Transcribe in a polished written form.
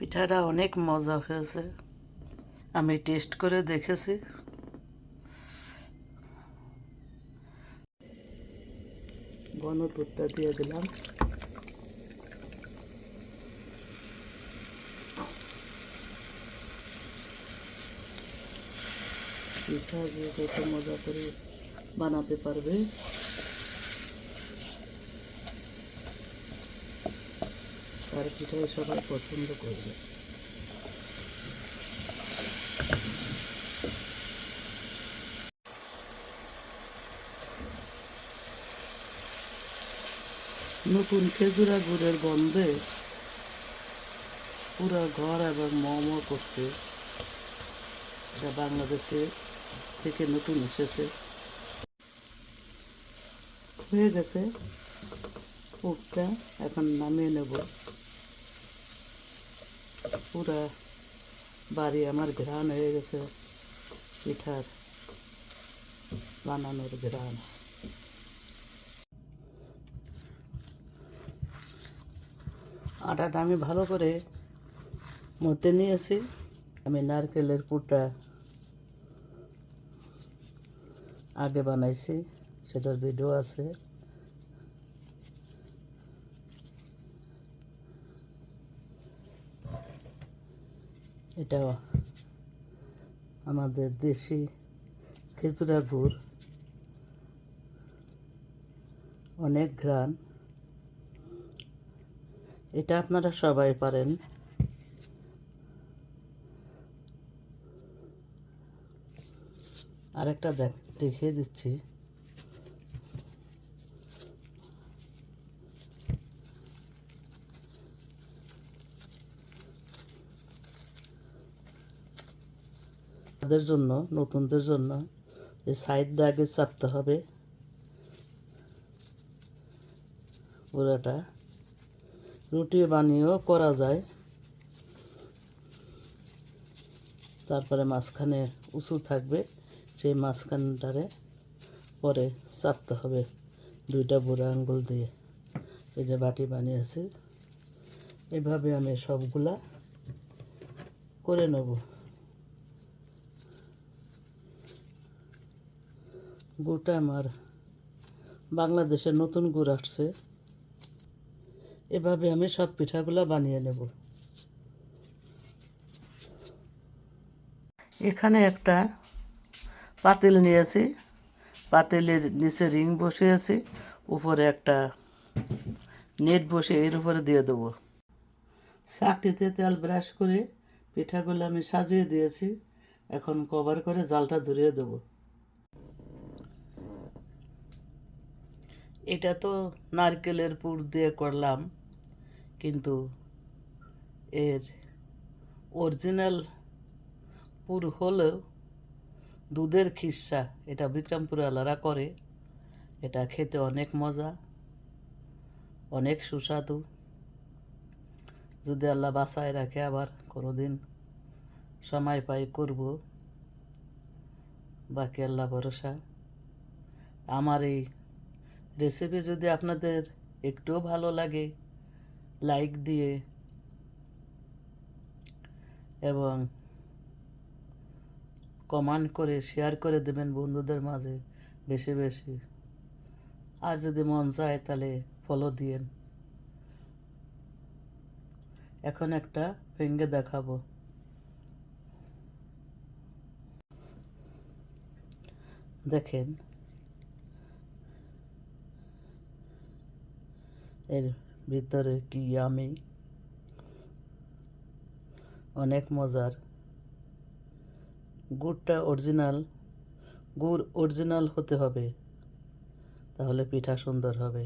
পিঠাটা অনেক মজা হয়েছে, আমি টেস্ট করে দেখেছি। ঘনপুরটা দিয়ে দিলাম। পিঠা যে যত মজা করে বানাতে পারবে তার পিঠাই সবাই পছন্দ করবে। নতুন খেজুরা গুড়ের গন্ধে পুরো ঘর এবং মোমো করছে। এটা বাংলাদেশে থেকে নতুন এসেছে। হয়ে গেছে পুরটা, এখন নামিয়ে নেব। পুরা বাড়ি আমার ঘ্রাণ হয়ে গেছে পিঠার বানানোর ঘ্রাণ। আটাটা আমি ভালো করে মতে নিয়েছি। আমি নারকেলের পুরটা আগে বানাইছি, সেটার ভিডিও আছে। এটা আমাদের দেশি খেজুরা গুড়, অনেক ঘ্রাণ। এটা আপনারা সবাই পারেন। আরেকটা দেখিয়ে দিচ্ছি। তাদের জন্য, নতুনদের জন্য এই সাইডটা আগে চাপতে হবে। পুরোটা রুটি বানিয়েও করা যায়। তারপরে মাঝখানে উঁচু থাকবে, সেই মাঝখানটারে পরে চাপতে হবে দুইটা বুড়ো আঙ্গুল দিয়ে। এই যে বাটি বানিয়েছি, এভাবে আমি সবগুলা করে নেব। গুড়টা আমার বাংলাদেশের নতুন গুড় আসছে। এভাবে আমি সব পিঠাগুলো বানিয়ে নেব। এখানে একটা পাতিল নিয়েছি, পাতিলের নিচে রিং বসিয়েছি, উপরে একটা নেট বসে এর উপরে দিয়ে দেবো। চাকটিতে তেল ব্রাশ করে পিঠাগুলো আমি সাজিয়ে দিয়েছি। এখন কভার করে জালটা ধরিয়ে দেবো। এটা তো নারকেলের পুর দিয়ে করলাম, কিন্তু এর অরিজিনাল পুর হলেও দুধের খিসা, এটা বিক্রমপুরওয়ালারা করে। এটা খেতে অনেক মজা, অনেক সুস্বাদু। যদি আল্লাহ বাঁচায় রাখে আবার কোনোদিন সময় পাই করব, বাকি আল্লাহ ভরসা। আমার এই রেসিপি যদি আপনাদের একটুও ভালো লাগে, লাইক দিয়ে এবং কমেন্ট করে শেয়ার করে দেবেন বন্ধুদের মাঝে বেশি বেশি। আর যদি মন চায় তাহলে ফলো দিয়েন। এখন একটা ভেঙে দেখাবো। দেখেন এর ভিতরে কি আমি, অনেক মজার। গুড়টা অরিজিনাল, গুড় অরিজিনাল হতে হবে, তাহলে পিঠা সুন্দর হবে।